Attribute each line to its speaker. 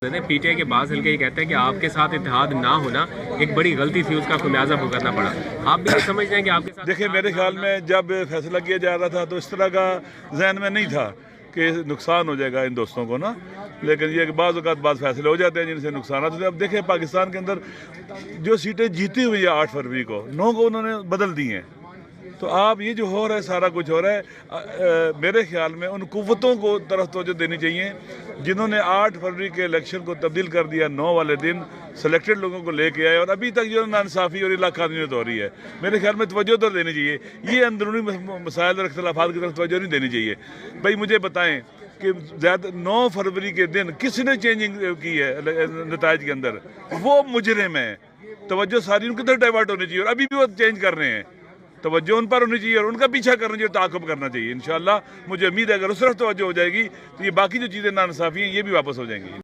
Speaker 1: PTI के बाज़ हल्के ये कहते हैं कि आपके साथ इत्तेहाद ना होना एक बड़ी गलती थी, उसका खुमियाजा भुगतना पड़ा। आप भी समझते हैं कि आपके साथ?
Speaker 2: देखिए, मेरे ख्याल में जब फैसला किया जा रहा था तो इस तरह का जहन में नहीं था कि नुकसान हो जाएगा इन दोस्तों को ना, लेकिन ये बाज़ औक़ात बाद फैसले हो जाते हैं जिनसे नुकसान होते हैं। अब देखें, पाकिस्तान के अंदर जो सीटें जीती हुई है 8 फरवरी को 9 को उन्होंने बदल दी हैं। तो आप ये जो हो रहा है, सारा कुछ हो रहा है, मेरे ख्याल में उन कुव्वतों को तरफ तवज्जो देनी चाहिए जिन्होंने 8 फरवरी के इलेक्शन को तब्दील कर दिया 9 वाले दिन, सेलेक्टेड लोगों को लेके आए और अभी तक जो नाइंसाफ़ी और इलाक़ानियत हो रही है। मेरे ख्याल में तवज्जो तो देनी चाहिए, ये अंदरूनी मसाइल और इख्तिलाफ़ात की तरफ तवज्जो नहीं देनी चाहिए। भाई मुझे बताएं कि ज़्यादा 9 फरवरी के दिन किसने चेंजिंग की है नताइज के अंदर? वो मुजरिम है। तवज्जो सारी उनकी तरफ डाइवर्ट होनी चाहिए और अभी भी वो चेंज कर रहे हैं। तवज्जो उन पर होनी चाहिए और उनका पीछा करना चाहिए, ताक़ुब करना चाहिए। इंशाअल्लाह मुझे उम्मीद है अगर उस तरफ तवज्जो हो जाएगी तो ये बाकी जो चीज़ें नाइंसाफ़ी हैं ये भी वापस हो जाएंगी।